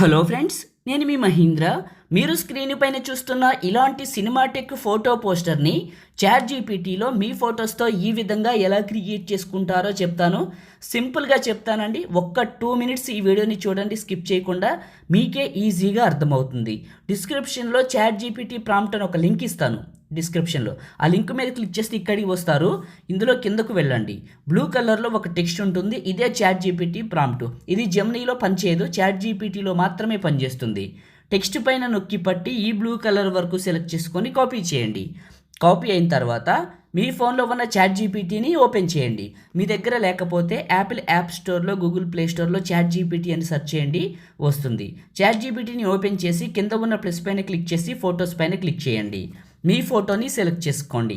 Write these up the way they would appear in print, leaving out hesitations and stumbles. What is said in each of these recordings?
Hello friends, నేను మీ మహీంద్ర. మీరు screen పైన చూస్తున్న ఇలాంటి సినిమాటిక్ ఫోటో పోస్టర్ని చాట్ జీపీటీలో మీ ఫొటోస్తో ఈ విధంగా ఎలా క్రియేట్ చేసుకుంటారో చెప్తాను. సింపుల్గా చెప్తానండి. ఒక్క 2 మినిట్స్ ఈ వీడియోని చూడండి, స్కిప్ చేయకుండా. మీకే ఈజీగా అర్థమవుతుంది. డిస్క్రిప్షన్లో చాట్ జీపీటీ ప్రాంప్ట్ అని ఒక లింక్ ఇస్తాను. డిస్క్రిప్షన్లో ఆ లింక్ మీద క్లిక్ చేస్తే ఇక్కడికి వస్తారు. ఇందులో కిందకు వెళ్ళండి. బ్లూ కలర్లో ఒక టెక్స్ట్ ఉంటుంది. ఇదే చాట్ జీపీటీ ప్రాంప్ట్. ఇది జెమినీలో పనిచేయదు, చాట్ జీపీటీలో మాత్రమే పనిచేస్తుంది. టెక్స్ట్ పైన నొక్కి పట్టి ఈ బ్లూ కలర్ వరకు సెలెక్ట్ చేసుకొని కాపీ చేయండి. కాపీ అయిన తర్వాత మీ ఫోన్లో ఉన్న చాట్ జీపీటీని ఓపెన్ చేయండి. మీ దగ్గర లేకపోతే యాపిల్ యాప్ స్టోర్లో, గూగుల్ ప్లే స్టోర్లో చాట్ జీపీటీ అని సెర్చ్ చేయండి, వస్తుంది. చాట్ జీపీటీని ఓపెన్ చేసి కింద ఉన్న ప్లస్ పైన క్లిక్ చేసి ఫొటోస్ పైన క్లిక్ చేయండి. మీ ఫోటోని సెలెక్ట్ చేసుకోండి.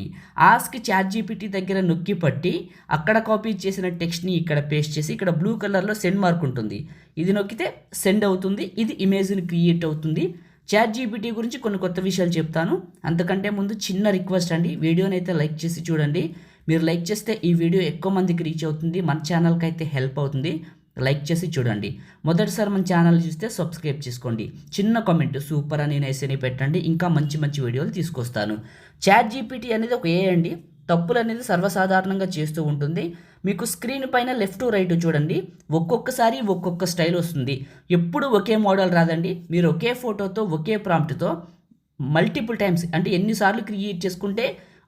ఆస్క్ చాట్ జీపీటీ దగ్గర నొక్కి పట్టి అక్కడ కాపీ చేసిన టెక్స్ట్ని ఇక్కడ పేస్ట్ చేసి ఇక్కడ బ్లూ కలర్లో సెండ్ మార్క్ ఉంటుంది. ఇది నొక్కితే సెండ్ అవుతుంది. ఇది ఇమేజ్ని క్రియేట్ అవుతుంది. చాట్ జీపీటీ గురించి కొన్ని కొత్త విషయాలు చెప్తాను. అంతకంటే ముందు చిన్న రిక్వెస్ట్ అండి, వీడియోని అయితే లైక్ చేసి చూడండి. మీరు లైక్ చేస్తే ఈ వీడియో ఎక్కువ మందికి రీచ్ అవుతుంది, మన ఛానల్కి అయితే హెల్ప్ అవుతుంది. లైక్ చేసి చూడండి. మొదటిసారి మన ఛానల్ చూస్తే సబ్స్క్రైబ్ చేసుకోండి. చిన్న కామెంట్ సూపర్ అని నేసని పెట్టండి. ఇంకా మంచి మంచి వీడియోలు తీసుకొస్తాను. చాట్ జీపీటీ అనేది ఒక ఏ అండి. తప్పులు అనేది సర్వసాధారణంగా చేస్తూ ఉంటుంది. మీకు స్క్రీన్ పైన లెఫ్ట్ రైట్ చూడండి, ఒక్కొక్కసారి ఒక్కొక్క స్టైల్ వస్తుంది. ఎప్పుడు ఒకే మోడల్ రాదండి. మీరు ఒకే ఫోటోతో ఒకే ప్రాంప్ట్తో మల్టిపుల్ టైమ్స్ అంటే ఎన్నిసార్లు క్రియేట్ చేసుకుంటే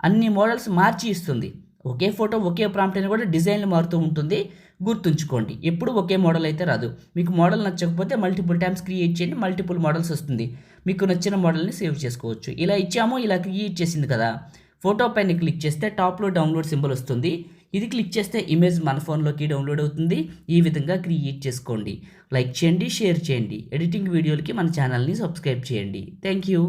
అన్ని మోడల్స్ మార్చి ఇస్తుంది. ఒకే ఫోటో ఒకే ప్రాంప్ట్ అని కూడా డిజైన్లు మారుతూ ఉంటుంది. గుర్తుంచుకోండి, ఎప్పుడు ఒకే మోడల్ అయితే రాదు. మీకు మోడల్ నచ్చకపోతే మల్టిపుల్ టైమ్స్ క్రియేట్ చేయండి, మల్టిపుల్ మోడల్స్ వస్తుంది. మీకు నచ్చిన మోడల్ని సేవ్ చేసుకోవచ్చు. ఇలా ఇచ్చాము, ఇలా క్రియేట్ చేసింది కదా. ఫోటో పైన క్లిక్ చేస్తే టాప్లో డౌన్లోడ్ సింబల్ వస్తుంది. ఇది క్లిక్ చేస్తే ఇమేజ్ మన ఫోన్లోకి డౌన్లోడ్ అవుతుంది. ఈ విధంగా క్రియేట్ చేసుకోండి. లైక్ చేయండి, షేర్ చేయండి. ఎడిటింగ్ వీడియోలకి మన ఛానల్ని సబ్స్క్రైబ్ చేయండి. Thank you.